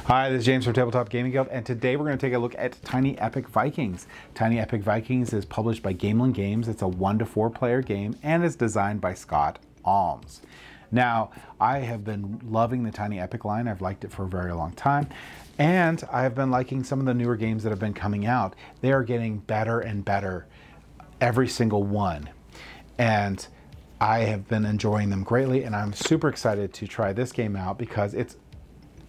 Hi, this is James from Tabletop Gaming Guild, and today we're going to take a look at Tiny Epic Vikings. Tiny Epic Vikings is published by Gamelin Games. It's a 1 to 4 player game, and it's designed by Scott Almes. Now, I have been loving the Tiny Epic line. I've liked it for a very long time, and I've been liking some of the newer games that have been coming out. They are getting better and better, every single one, and I have been enjoying them greatly, and I'm super excited to try this game out because it's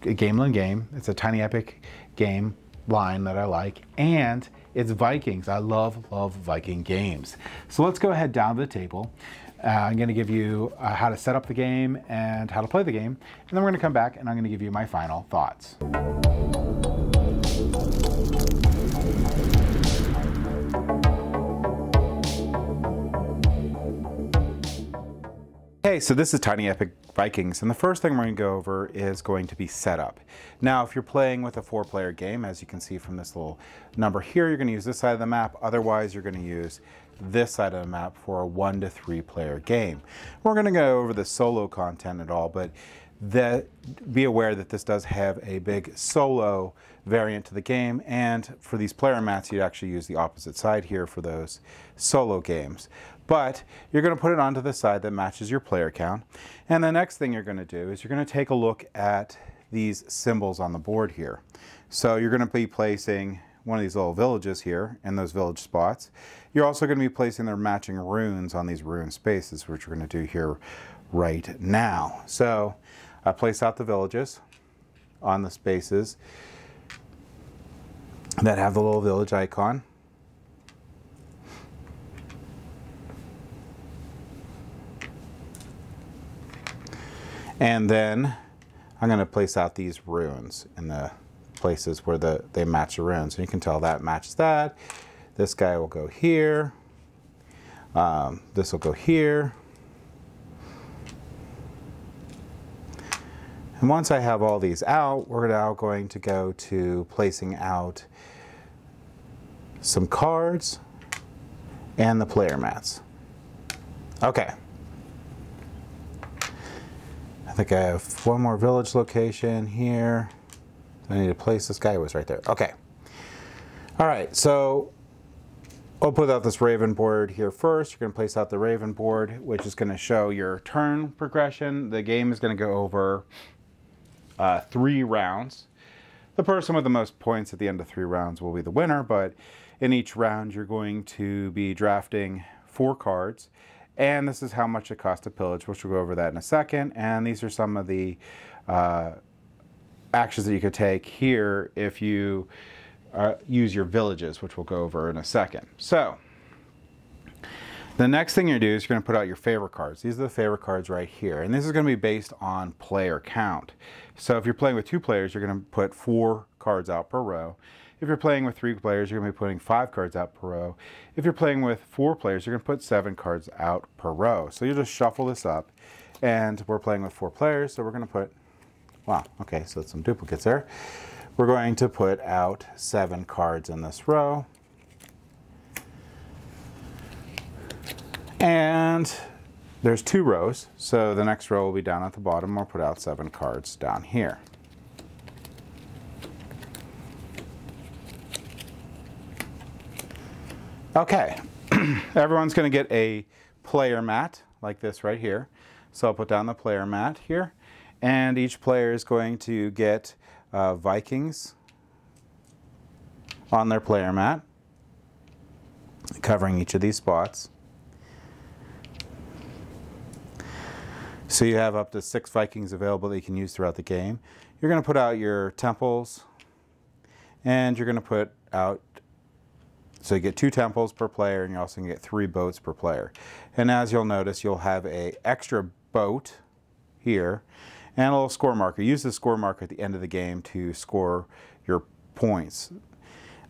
a Gamelin game. It's a Tiny Epic game line that I like, and it's Vikings. I love Viking games. So let's go ahead down to the table. I'm going to give you how to set up the game and how to play the game, and then we're going to come back and I'm going to give you my final thoughts. Okay, so this is Tiny Epic Vikings, and the first thing we're going to go over is going to be setup. Now, if you're playing with a 4-player game, as you can see from this little number here, you're going to use this side of the map. Otherwise, you're going to use this side of the map for a 1 to 3 player game. We're going to go over the solo content at all, but be aware that this does have a big solo variant to the game, and for these player mats, you'd actually use the opposite side here for those solo games. But you're going to put it onto the side that matches your player count. And the next thing you're going to do is you're going to take a look at these symbols on the board here. So you're going to be placing one of these little villages here in those village spots. You're also going to be placing their matching runes on these rune spaces, which we're going to do here right now. So I place out the villages on the spaces that have the little village icon. And then I'm going to place out these runes in the places where they match the runes. And you can tell that matches that. This guy will go here. This will go here. And once I have all these out, we're now going to go to placing out some cards and the player mats. Okay. I think I have one more village location here. I need to place this guy. Who was right there. Okay. All right, so I'll put out this Raven board here first. You're going to place out the Raven board, which is going to show your turn progression. The game is going to go over 3 rounds. The person with the most points at the end of 3 rounds will be the winner, but in each round you're going to be drafting 4 cards. And this is how much it costs to pillage, which we'll go over that in a second. And these are some of the actions that you could take here if you use your villages, which we'll go over in a second. So the next thing you do is you're going to put out your favorite cards. These are the favorite cards right here. And this is going to be based on player count. So if you're playing with 2 players, you're going to put 4 cards out per row. If you're playing with 3 players, you're going to be putting 5 cards out per row. If you're playing with 4 players, you're going to put 7 cards out per row. So you just shuffle this up, and we're playing with 4 players, so we're going to put, wow, okay, so some duplicates there. We're going to put out 7 cards in this row. And there's 2 rows, so the next row will be down at the bottom. We'll put out 7 cards down here. Okay, everyone's going to get a player mat like this right here. So I'll put down the player mat here, and each player is going to get Vikings on their player mat, covering each of these spots. So you have up to 6 Vikings available that you can use throughout the game. You're going to put out your temples, and you're going to put out, so you get 2 temples per player, and you're also going to get 3 boats per player. And as you'll notice, you'll have an extra boat here and a little score marker. Use the score marker at the end of the game to score your points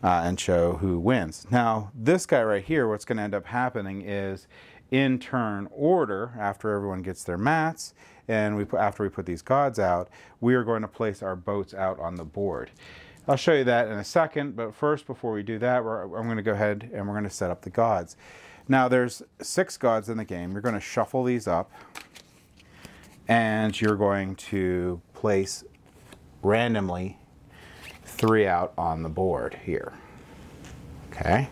and show who wins. Now, this guy right here, what's going to end up happening is in turn order, after everyone gets their mats, and after we put these gods out, we are going to place our boats out on the board. I'll show you that in a second, but first, before we do that, I'm going to go ahead and we're going to set up the gods. Now, there's 6 gods in the game. You're going to shuffle these up, and you're going to place randomly 3 out on the board here. Okay.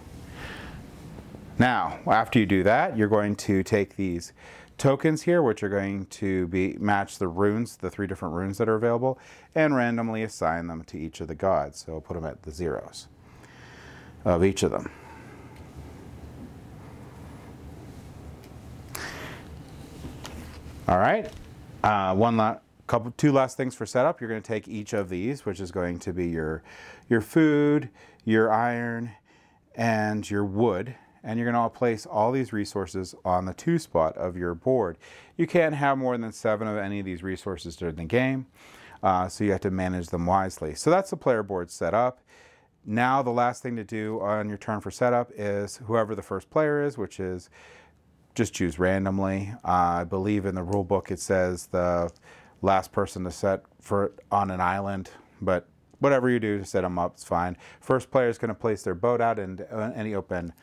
Now, after you do that, you're going to take these tokens here, which are going to match the runes, the 3 different runes that are available, and randomly assign them to each of the gods. So put them at the zeros of each of them. All right. Two last things for setup. You're going to take each of these, which is going to be your food, your iron, and your wood. And you're going to place all these resources on the 2 spot of your board. You can't have more than 7 of any of these resources during the game, so you have to manage them wisely. So that's the player board set up. Now the last thing to do on your turn for setup is whoever the first player is, which is just choose randomly. I believe in the rule book it says the last person to set on an island, but whatever you do to set them up, it's fine. First player is going to place their boat out in any open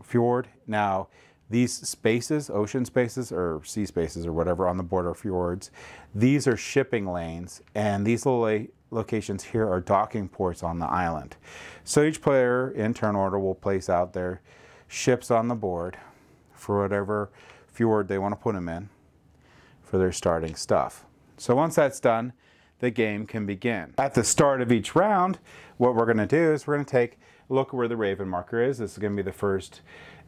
fjord. Now these spaces, ocean spaces or sea spaces or whatever on the border of fjords, these are shipping lanes, and these little locations here are docking ports on the island. So each player in turn order will place out their ships on the board for whatever fjord they want to put them in for their starting stuff. So once that's done, the game can begin. At the start of each round, what we're going to do is we're going to take a look where the raven marker is. This is going to be the first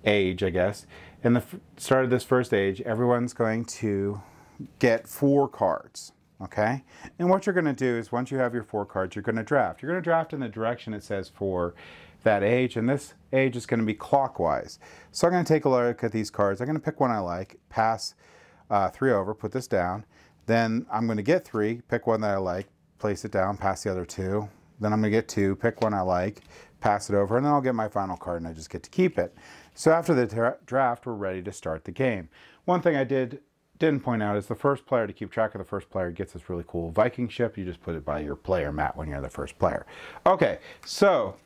age, I guess. In the start of this first age, everyone's going to get 4 cards. Okay? And what you're going to do is once you have your 4 cards, you're going to draft. You're going to draft in the direction it says for that age, and this age is going to be clockwise. So I'm going to take a look at these cards. I'm going to pick one I like, pass 3 over, put this down. Then I'm going to get 3, pick one that I like, place it down, pass the other 2. Then I'm going to get 2, pick one I like, pass it over, and then I'll get my final card and I just get to keep it. So after the draft, we're ready to start the game. One thing I didn't point out is the first player, to keep track of the first player, gets this really cool Viking ship. You just put it by your player mat when you're the first player. Okay, so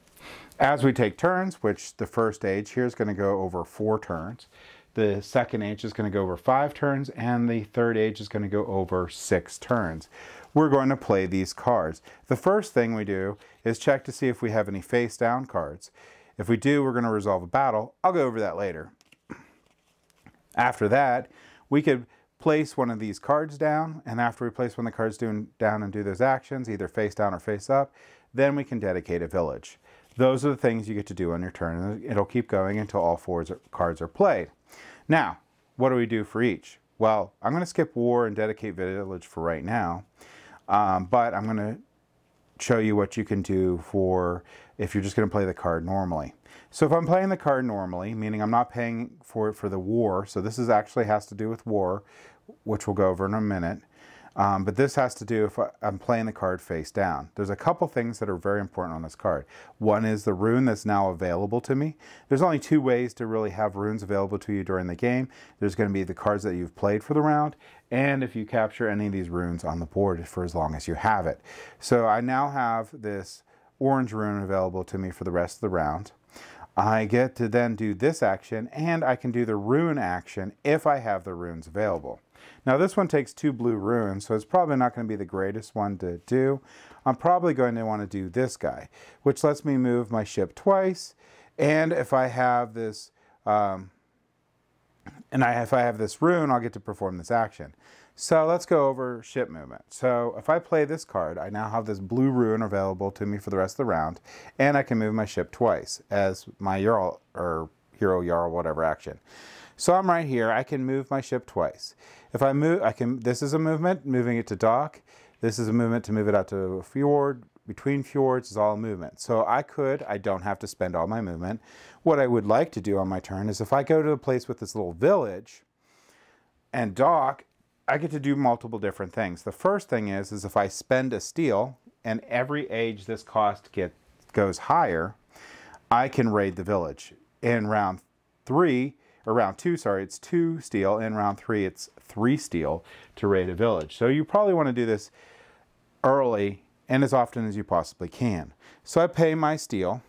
as we take turns, which the first age here is going to go over 4 turns, the second age is going to go over 5 turns, and the third age is going to go over 6 turns. We're going to play these cards. The first thing we do is check to see if we have any face down cards. If we do, we're going to resolve a battle. I'll go over that later. After that, we could place one of these cards down, and after we place one of the cards down and do those actions, either face down or face up, then we can dedicate a village. Those are the things you get to do on your turn, and it'll keep going until all 4 cards are played. Now, what do we do for each? Well, I'm going to skip war and dedicate village for right now, but I'm going to show you what you can do for if you're just going to play the card normally. So if I'm playing the card normally, meaning I'm not paying for it for the war, so this actually has to do with war, which we'll go over in a minute. But this has to do if I'm playing the card face down. There's a couple things that are very important on this card. One is the rune that's now available to me. There's only 2 ways to really have runes available to you during the game. There's going to be the cards that you've played for the round, and if you capture any of these runes on the board for as long as you have it. So I now have this orange rune available to me for the rest of the round. I get to then do this action, and I can do the rune action if I have the runes available. Now this one takes 2 blue runes, so it's probably not going to be the greatest one to do. I'm probably going to want to do this guy, which lets me move my ship twice, and if I have this if I have this rune, I'll get to perform this action. So let's go over ship movement. So if I play this card, I now have this blue rune available to me for the rest of the round, and I can move my ship twice as my Jarl or Hero Jarl, whatever action. So I'm right here. I can move my ship twice. If I move, this is a movement, moving it to dock. This is a movement to move it out to a fjord. Between fjords is all movement. So I don't have to spend all my movement. What I would like to do on my turn is if I go to a place with this little village and dock, I get to do multiple different things. The first thing is if I spend a steel, and every age this cost goes higher, I can raid the village. In round 2, it's 2 steel. In round 3, it's 3 steel to raid a village. So you probably want to do this early and as often as you possibly can. So I pay my steel,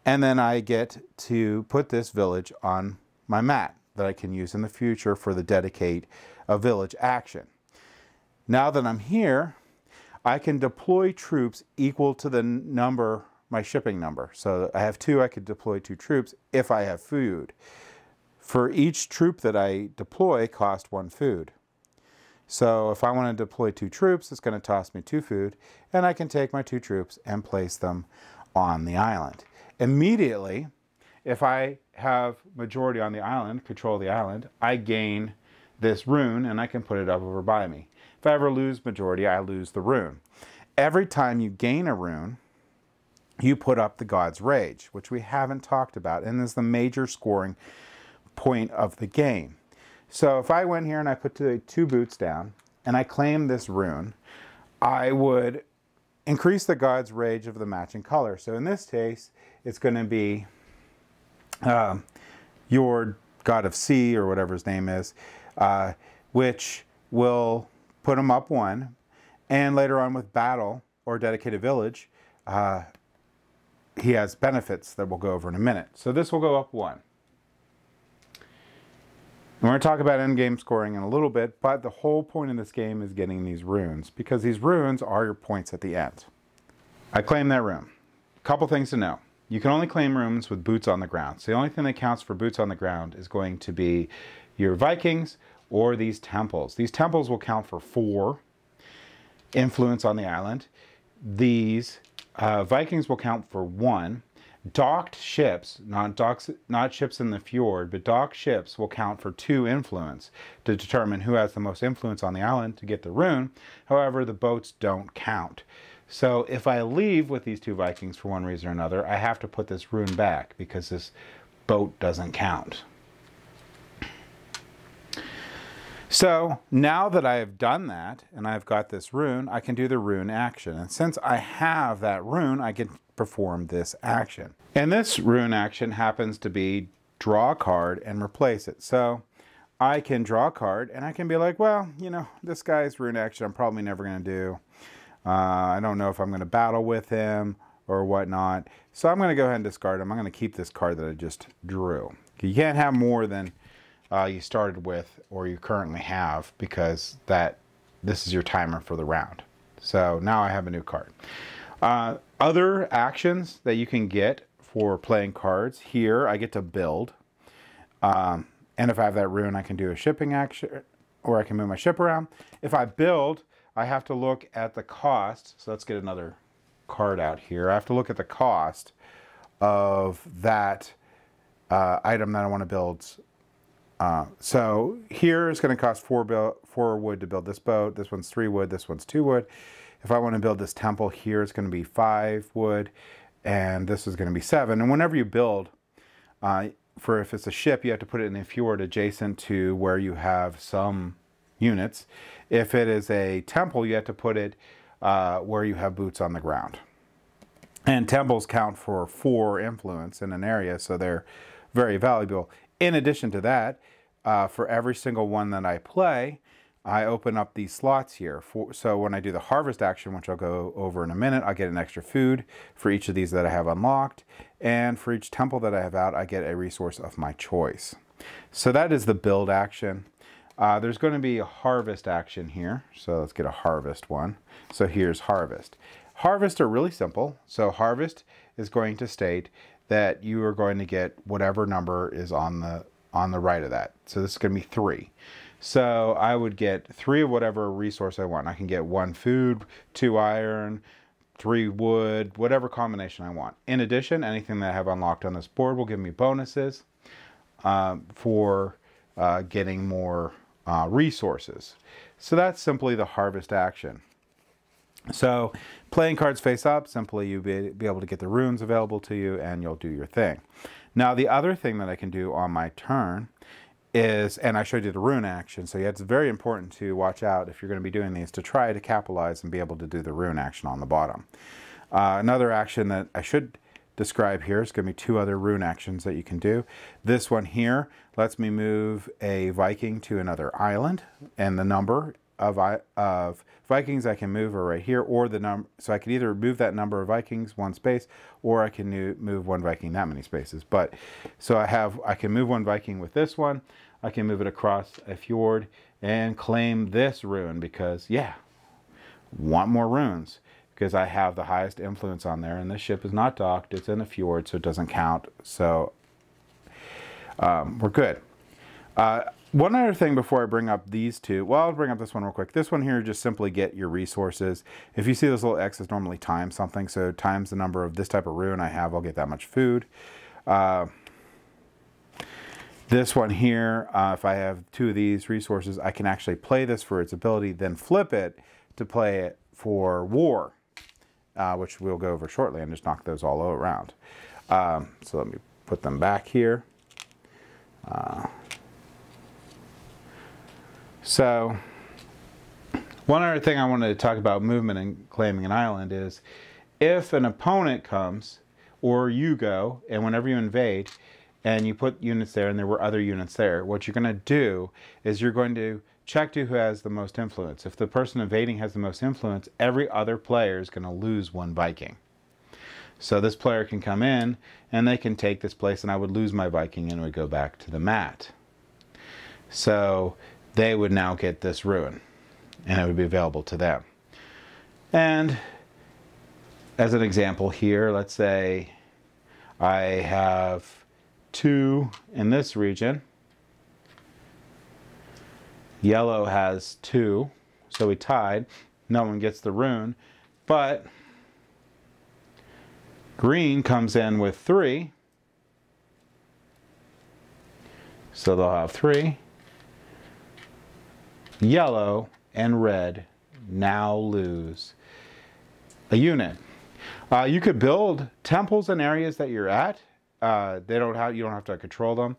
and then I get to put this village on my mat that I can use in the future for the dedicate a village action. Now that I'm here, I can deploy troops equal to the number, my shipping number. So I have 2, I could deploy 2 troops if I have food. For each troop that I deploy cost 1 food. So if I want to deploy 2 troops, it's going to toss me 2 food, and I can take my 2 troops and place them on the island. Immediately, if I have majority on the island, control the island, I gain this rune and I can put it up over by me. If I ever lose majority, I lose the rune. Every time you gain a rune, you put up the God's Rage, which we haven't talked about, and is the major scoring point of the game. So if I went here and I put 2 boots down and I claim this rune, I would increase the God's Rage of the matching color. So in this case, it's going to be your God of Sea, or whatever his name is, which will put him up 1. And later on with Battle or Dedicated Village, he has benefits that we'll go over in a minute. So this will go up 1. We're going to talk about endgame scoring in a little bit, but the whole point of this game is getting these runes, because these runes are your points at the end. I claim that rune. A couple things to know. You can only claim runes with boots on the ground. So the only thing that counts for boots on the ground is going to be your Vikings or these temples. These temples will count for 4 influence on the island. These Vikings will count for 1. Docked ships, not ships in the fjord, but docked ships will count for 2 influence to determine who has the most influence on the island to get the rune. However, the boats don't count. So if I leave with these 2 Vikings for one reason or another, I have to put this rune back because this boat doesn't count. So now that I have done that and I've got this rune, I can do the rune action. And since I have that rune, I can perform this action. And this rune action happens to be draw a card and replace it. So I can draw a card and I can be like, well, you know, this guy's rune action I'm probably never going to do. I don't know if I'm going to battle with him or whatnot. So I'm going to go ahead and discard him. I'm going to keep this card that I just drew. You can't have more than you started with or you currently have, because this is your timer for the round. So now I have a new card. Other actions that you can get for playing cards, here I get to build. And if I have that rune, I can do a shipping action, or I can move my ship around. If I build, I have to look at the cost. So let's get another card out here. I have to look at the cost of that item that I want to build. So here it's going to cost 4 wood to build this boat. This one's 3 wood. This one's 2 wood. If I want to build this temple here, it's going to be 5 wood, and this is going to be 7. And whenever you build, if it's a ship, you have to put it in a fjord adjacent to where you have some units. If it is a temple, you have to put it where you have boots on the ground. And temples count for 4 influence in an area, so they're very valuable. In addition to that, for every single one that I play, I open up these slots here. So when I do the harvest action, which I'll go over in a minute, I get an extra food for each of these that I have unlocked. And for each temple that I have out, I get a resource of my choice. So that is the build action. There's going to be a harvest action here. So let's get a harvest one. So here's harvest. Harvest are really simple. So harvest is going to state that you are going to get whatever number is on the right of that. So this is going to be 3. So I would get 3 of whatever resource I want. I can get 1 food, 2 iron, 3 wood, whatever combination I want. In addition, anything that I have unlocked on this board will give me bonuses for getting more resources. So that's simply the harvest action. So playing cards face up, simply you'll be able to get the runes available to you and you'll do your thing. Now the other thing that I can do on my turn is, and I showed you the rune action, so it's very important to watch out if you're going to be doing these to try to capitalize and be able to do the rune action on the bottom. Another action that I should describe here is going to be 2 other rune actions that you can do. This one here lets me move a Viking to another island, and the number of Vikings I can move are right here, or the number, so I can either move that number of Vikings 1 space, or I can move 1 Viking that many spaces. But so I can move 1 Viking with this one. I can move it across a fjord and claim this rune because, yeah, want more runes because I have the highest influence on there, and this ship is not docked, it's in a fjord, so it doesn't count. So we're good. One other thing before I bring up these two, well, I'll bring up this one real quick. This one here, just simply get your resources. If you see this little X is normally times something, so times the number of this type of rune I have, I'll get that much food. This one here, if I have 2 of these resources, I can actually play this for its ability, then flip it to play it for war, which we'll go over shortly, and just knock those all around. So let me put them back here. So one other thing I wanted to talk about movement and claiming an island is if an opponent comes or you go, and whenever you invade and you put units there and there were other units there, what you're going to do is you're going to check to who has the most influence. If the person invading has the most influence, every other player is going to lose 1 Viking. So this player can come in and they can take this place, and I would lose my Viking and it would go back to the mat. So they would now get this ruin, and it would be available to them. And as an example here, let's say I have 2 in this region. Yellow has 2, so we tied. No one gets the rune, but green comes in with 3, so they'll have 3. Yellow and red now lose a unit. You could build temples in areas that you're at. You don't have to control them.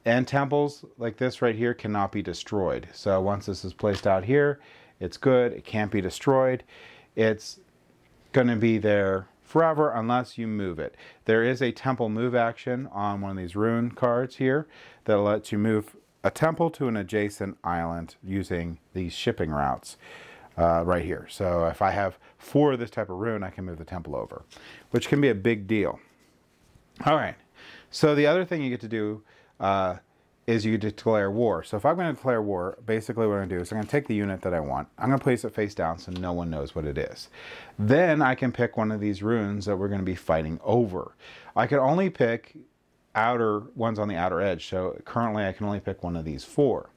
And temples like this right here cannot be destroyed. So once this is placed out here, it's good. It can't be destroyed. It's going to be there forever unless you move it. There is a temple move action on one of these rune cards here that lets you move a temple to an adjacent island using these shipping routes right here. So if I have 4 of this type of rune, I can move the temple over, which can be a big deal. All right, so the other thing you get to do is you declare war. So if I'm going to declare war, basically what I'm going to do is I'm going to take the unit that I want. I'm going to place it face down so no one knows what it is. Then I can pick one of these runes that we're going to be fighting over. I can only pick outer ones on the outer edge, so currently I can only pick one of these 4.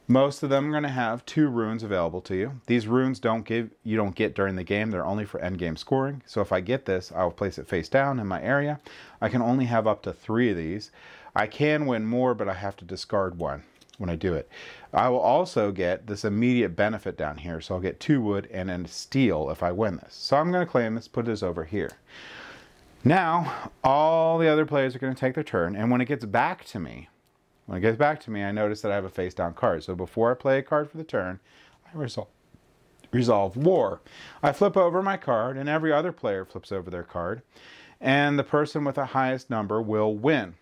Most of them are going to have 2 runes available to you. These runes you don't get during the game. They're only for end game scoring. So if I get this, I'll place it face down in my area. I can only have up to 3 of these. I can win more, but I have to discard 1 when I do it. I will also get this immediate benefit down here. So I'll get 2 wood and a steel if I win this. So I'm going to claim this, put this over here. Now, all the other players are going to take their turn, and when it gets back to me, I notice that I have a face-down card. So before I play a card for the turn, I resolve war. I flip over my card, and every other player flips over their card, and the person with the highest number will win.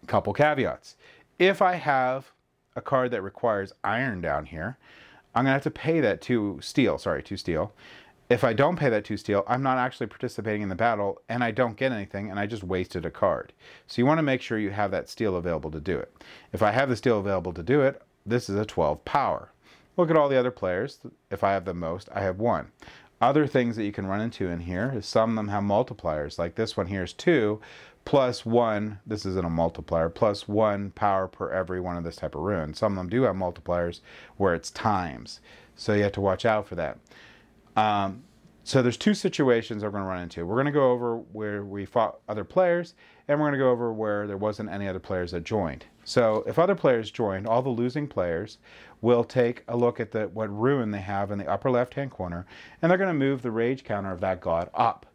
A couple caveats. If I have a card that requires iron down here, I'm going to have to pay that 2 steel. If I don't pay that 2 steel, I'm not actually participating in the battle, and I don't get anything, and I just wasted a card. So you want to make sure you have that steel available to do it. If I have the steel available to do it, this is a 12 power. Look at all the other players. If I have the most, I have 1. Other things that you can run into in here is some of them have multipliers. Like this one here is 2 plus 1. This isn't a multiplier. Plus 1 power per every one of this type of rune. Some of them do have multipliers where it's times. So you have to watch out for that. So there's 2 situations we're going to run into. We're going to go over where we fought other players, and we're going to go over where there wasn't any other players that joined. So if other players joined, all the losing players will take a look at what rune they have in the upper left-hand corner, and they're going to move the rage counter of that god up.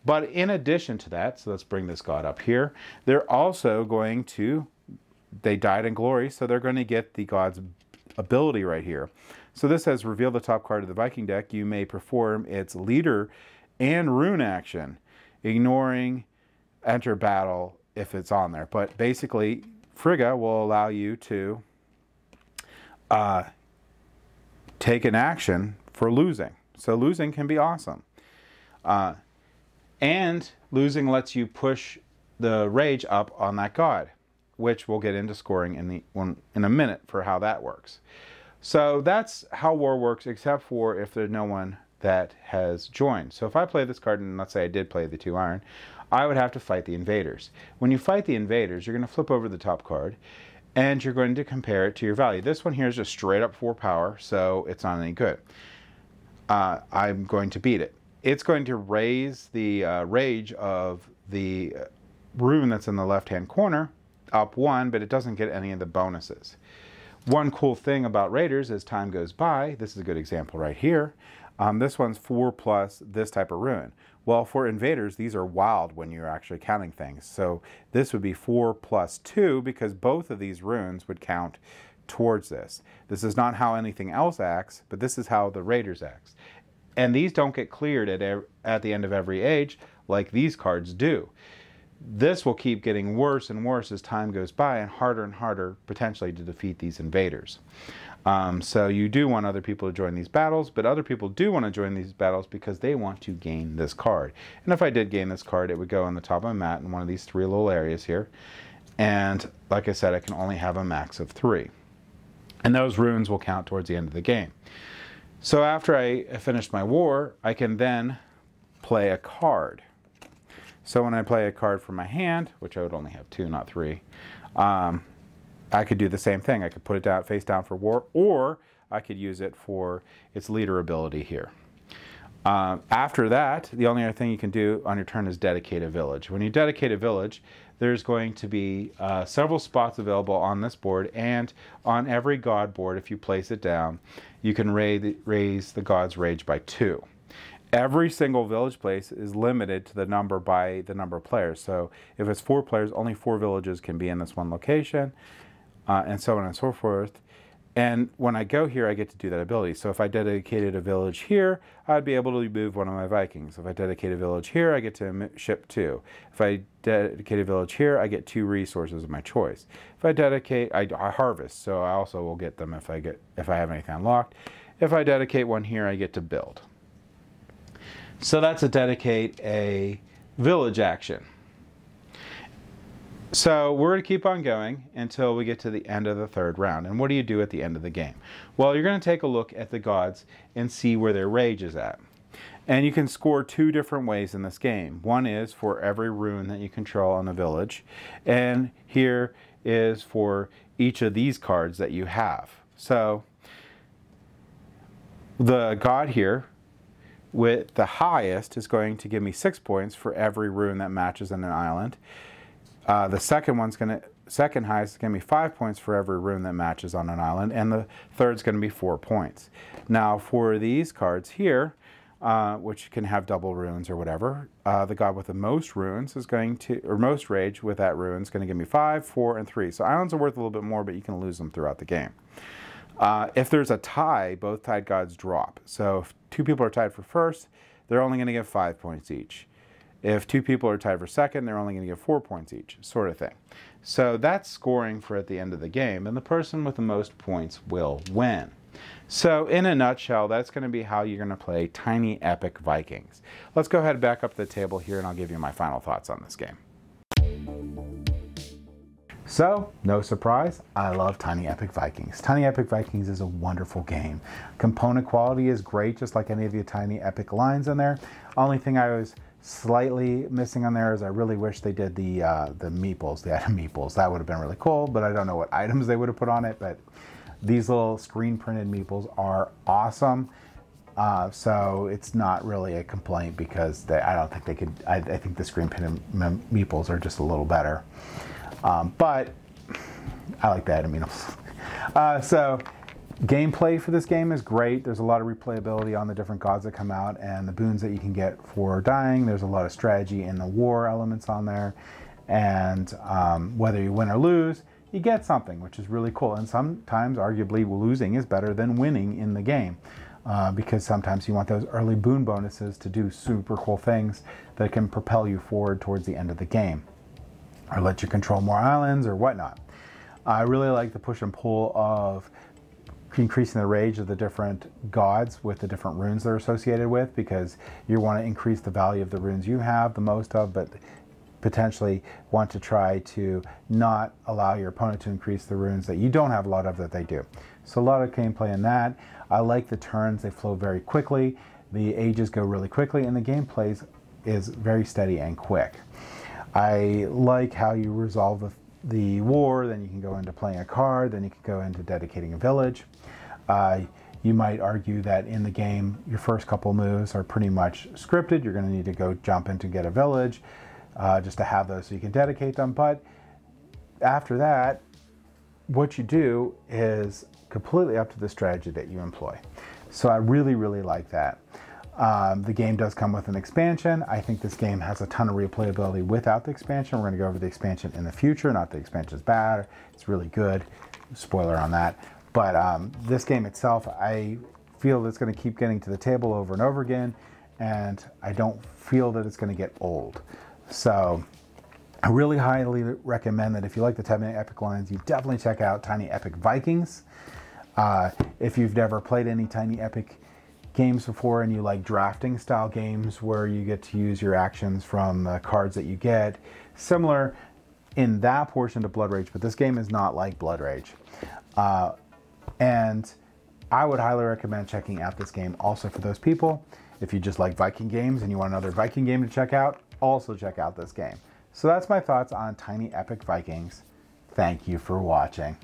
But in addition to that, so let's bring this god up here, they're also going to, they died in glory, so they're going to get the god's ability right here. So this says, reveal the top card of the Viking deck. You may perform its leader and rune action, ignoring enter battle if it's on there. But basically, Frigga will allow you to take an action for losing. So losing can be awesome. And losing lets you push the rage up on that god, which we'll get into scoring in a minute for how that works. So that's how war works, except for if there's no one that has joined. So if I play this card, and let's say I did play the 2 iron, I would have to fight the invaders. When you fight the invaders, you're going to flip over the top card, and you're going to compare it to your value. This one here is just straight up 4 power, so it's not any good. I'm going to beat it. It's going to raise the rage of the rune that's in the left-hand corner up 1, but it doesn't get any of the bonuses. One cool thing about raiders as time goes by, this is a good example right here. This one's 4 plus this type of rune. Well, for invaders, these are wild when you're actually counting things. So this would be 4 plus 2 because both of these runes would count towards this. This is not how anything else acts, but this is how the raiders acts. And these don't get cleared at the end of every age like these cards do. This will keep getting worse and worse as time goes by, and harder potentially to defeat these invaders. So you do want other people to join these battles, but other people do want to join these battles because they want to gain this card. And if I did gain this card, it would go on the top of my mat in one of these 3 little areas here. And like I said, I can only have a max of 3. And those runes will count towards the end of the game. So after I finish my war, I can then play a card. So when I play a card from my hand, which I would only have 2, not 3, I could do the same thing. I could put it down, face down for war, or I could use it for its leader ability here. After that, the only other thing you can do on your turn is dedicate a village. When you dedicate a village, there's going to be several spots available on this board, and on every god board, if you place it down, you can raise the god's rage by 2. Every single village place is limited to the number by the number of players. So if it's 4 players, only 4 villages can be in this one location, and so on and so forth. And when I go here, I get to do that ability. So if I dedicated a village here, I'd be able to move one of my Vikings. If I dedicate a village here, I get to ship 2. If I dedicate a village here, I get 2 resources of my choice. If I dedicate, I harvest, so I also will get them if I have anything unlocked. If I dedicate one here, I get to build. So that's a dedicate a village action. So we're going to keep on going until we get to the end of the 3rd round. And what do you do at the end of the game? Well, you're going to take a look at the gods and see where their rage is at. And you can score 2 different ways in this game. One is for every rune that you control on the village. And here is for each of these cards that you have. So the god here with the highest is going to give me 6 points for every rune that matches in an island. The second highest is going to be 5 points for every rune that matches on an island, and the third is going to be 4 points. Now for these cards here, which can have double runes or whatever, the god with the most runes is going to, or most rage with that rune is going to give me 5, 4, and 3. So islands are worth a little bit more, but you can lose them throughout the game. If there's a tie, both tied gods drop. So if 2 people are tied for first, they're only going to get 5 points each. If 2 people are tied for second, they're only going to get 4 points each, sort of thing. So that's scoring for at the end of the game, and the person with the most points will win. So in a nutshell, that's going to be how you're going to play Tiny Epic Vikings. Let's go ahead and back up the table here, and I'll give you my final thoughts on this game. So, no surprise, I love Tiny Epic Vikings. Tiny Epic Vikings is a wonderful game. Component quality is great, just like any of the Tiny Epic lines in there. Only thing I was slightly missing on there is I really wish they did the meeples, the item meeples. That would have been really cool, but I don't know what items they would have put on it. But these little screen printed meeples are awesome. So it's not really a complaint because I don't think they could. I think the screen printed meeples are just a little better. But I like the item meeples. So gameplay for this game is great. There's a lot of replayability on the different gods that come out and the boons that you can get for dying. There's a lot of strategy in the war elements on there. And whether you win or lose, you get something, which is really cool. And sometimes, arguably, losing is better than winning in the game. Because sometimes you want those early boon bonuses to do super cool things that can propel you forward towards the end of the game, or let you control more islands or whatnot. I really like the push and pull of increasing the rage of the different gods with the different runes they're associated with, because you want to increase the value of the runes you have the most of, but potentially want to try to not allow your opponent to increase the runes that you don't have a lot of that they do. So a lot of gameplay in that. I like the turns, they flow very quickly, the ages go really quickly, and the gameplay is very steady and quick. I like how you resolve the war, then you can go into playing a card, then you can go into dedicating a village. You might argue that in the game, your first couple moves are pretty much scripted. You're going to need to go jump in to get a village just to have those so you can dedicate them. But after that, what you do is completely up to the strategy that you employ. So I really, really like that. The game does come with an expansion. I think this game has a ton of replayability without the expansion. We're going to go over the expansion in the future. Not that the expansion is bad. It's really good. Spoiler on that. But this game itself, I feel that it's going to keep getting to the table over and over again, and I don't feel that it's going to get old. So I really highly recommend that if you like the Tiny Epic lines, you definitely check out Tiny Epic Vikings. If you've never played any Tiny Epic games before and you like drafting style games where you get to use your actions from the cards that you get, similar in that portion to Blood Rage, but this game is not like Blood Rage. And I would highly recommend checking out this game also for those people. If you just like Viking games and you want another Viking game to check out, also check out this game. So that's my thoughts on Tiny Epic Vikings. Thank you for watching.